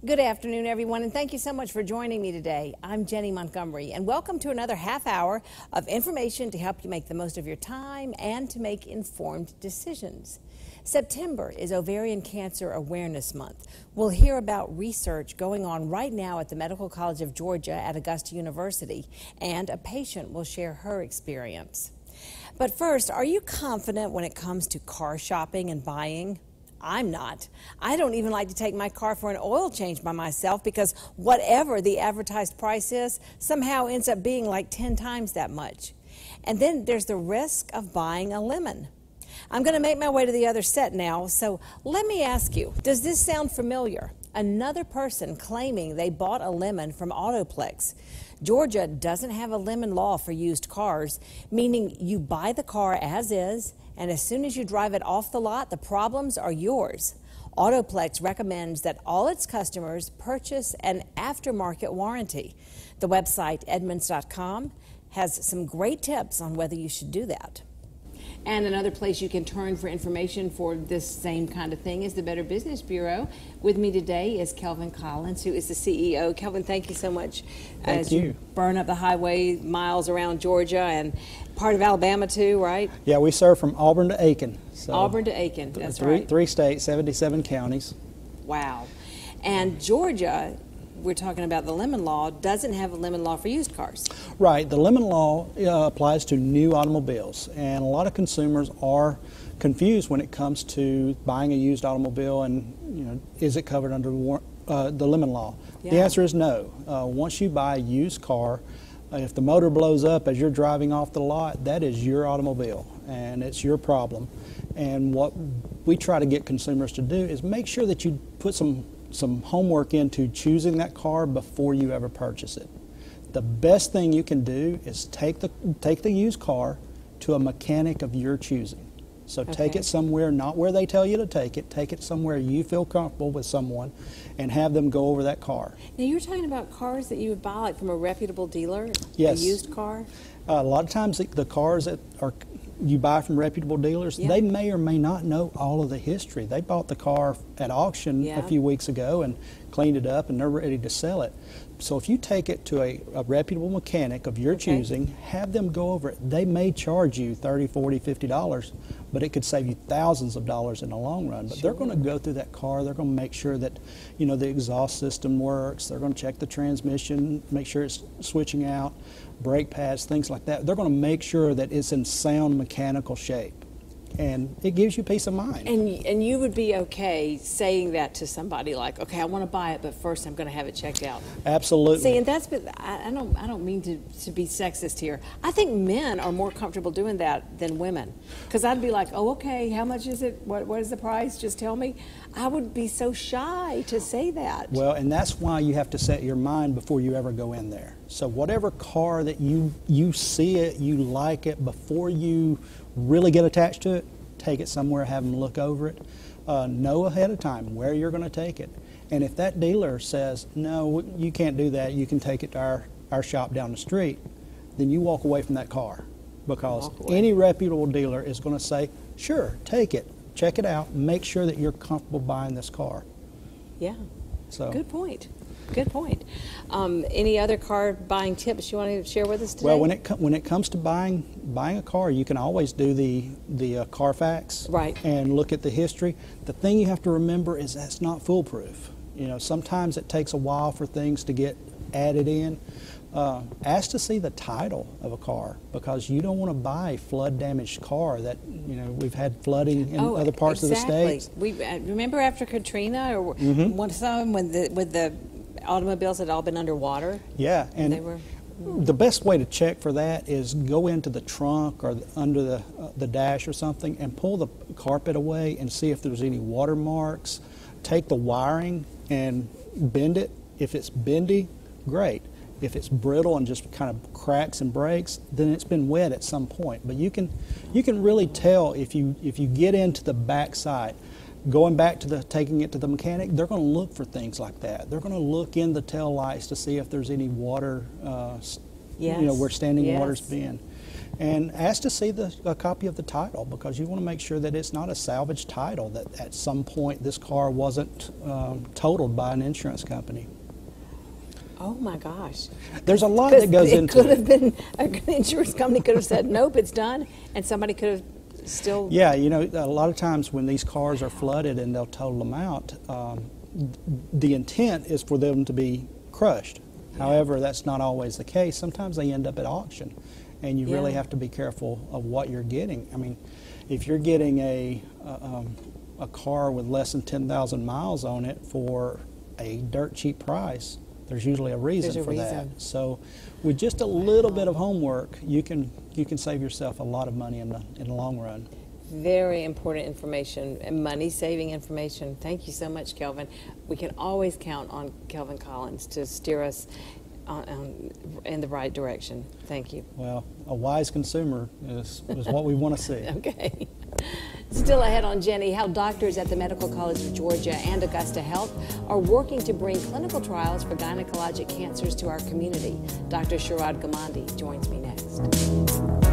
Good afternoon, everyone, and thank you so much for joining me today. I'm Jennie Montgomery, and welcome to another half hour of information to help you make the most of your time and to make informed decisions. September is Ovarian Cancer Awareness Month. We'll hear about research going on right now at the Medical College of Georgia at Augusta University, and a patient will share her experience. But first, are you confident when it comes to car shopping and buying? I'm not. I don't even like to take my car for an oil change by myself because whatever the advertised price is somehow ends up being like 10 times that much. And then there's the risk of buying a lemon. I'm going to make my way to the other set now, so let me ask you, does this sound familiar? Another person claiming they bought a lemon from Autoplex. Georgia doesn't have a lemon law for used cars, meaning you buy the car as is, and as soon as you drive it off the lot, the problems are yours. Autoplex recommends that all its customers purchase an aftermarket warranty. The website, Edmunds.com, has some great tips on whether you should do that. And another place you can turn for information for this same kind of thing is the Better Business Bureau. With me today is Kelvin Collins, who is the CEO. Kelvin, thank you so much. Thank you. Burn up the highway miles around Georgia and part of Alabama too, right? Yeah, we serve from Auburn to Aiken. So Auburn to Aiken, that's right. Three states, 77 counties. Wow. And Georgia, we're talking about the lemon law, doesn't have a lemon law for used cars. Right. The lemon law applies to new automobiles, and a lot of consumers are confused when it comes to buying a used automobile and, you know, is it covered under the lemon law? Yeah. The answer is no. Once you buy a used car, if the motor blows up as you're driving off the lot, that is your automobile and it's your problem. And what we try to get consumers to do is make sure that you put some homework into choosing that car before you ever purchase it. The best thing you can do is take the used car to a mechanic of your choosing. So take it somewhere, not where they tell you to take it somewhere you feel comfortable with someone and have them go over that car. Now you're talking about cars that you would buy like from a reputable dealer? Yes. A used car? A lot of times the cars that you buy from reputable dealers, they may or may not know all of the history. They bought the car at auction a few weeks ago and cleaned it up and they're ready to sell it. So if you take it to a reputable mechanic of your choosing, have them go over it. They may charge you $30, $40, $50, but it could save you thousands of dollars in the long run. But they're going to go through that car. They're going to make sure that, you know, the exhaust system works. They're going to check the transmission, make sure it's switching out, brake pads, things like that. They're going to make sure that it's in sound mechanical shape. And it gives you peace of mind. And you would be okay saying that to somebody like, okay, I want to buy it, but first I'm going to have it checked out. Absolutely. See, and I don't mean to be sexist here. I think men are more comfortable doing that than women. Because I'd be like, oh, okay, how much is it? What is the price? Just tell me. I would be so shy to say that. Well, and that's why you have to set your mind before you ever go in there. So whatever car that you see it, you like it, before you really get attached to it, take it somewhere, have them look over it. Know ahead of time where you're going to take it. And if that dealer says, no, you can't do that, you can take it to our shop down the street, then you walk away from that car. Because any reputable dealer is going to say, sure, take it, check it out, make sure that you're comfortable buying this car. Yeah, so good point. Good point. Any other car buying tips you want to share with us today? Well, when it comes to buying a car, you can always do the Carfax and look at the history. The thing you have to remember is that's not foolproof. You know, sometimes it takes a while for things to get added in. Ask to see the title of a car, because you don't want to buy a flood-damaged car that, you know, we've had flooding in other parts of the states. We remember after Katrina or one time when the automobiles had all been underwater. Yeah, and the best way to check for that is go into the trunk or under the dash or something and pull the carpet away and see if there's any watermarks. Take the wiring and bend it. If it's bendy, great. If it's brittle and just kind of cracks and breaks, then it's been wet at some point. But you can really tell if you get into the back side. Going back to taking it to the mechanic, they're going to look for things like that. They're going to look in the tail lights to see if there's any water, you know, where standing water's been. and ask to see a copy of the title, because you want to make sure that it's not a salvage title, that at some point this car wasn't totaled by an insurance company. Oh my gosh. There's a lot that goes into it. It could have been, an insurance company could have said, nope, it's done, and somebody could have still... Yeah, you know, a lot of times when these cars are flooded and they'll total them out, the intent is for them to be crushed. However, that's not always the case. Sometimes they end up at auction, and you really have to be careful of what you're getting. I mean, if you're getting a car with less than 10,000 miles on it for a dirt cheap price, there's usually a reason for that. So with just a little bit of homework, you can save yourself a lot of money in the long run. Very important information and money-saving information. Thank you so much, Kelvin. We can always count on Kelvin Collins to steer us in the right direction. Thank you. Well, a wise consumer is what we want to see. Okay. Still ahead on Jennie, how doctors at the Medical College of Georgia and Augusta Health are working to bring clinical trials for gynecologic cancers to our community. Dr. Sharad Gamandi joins me next.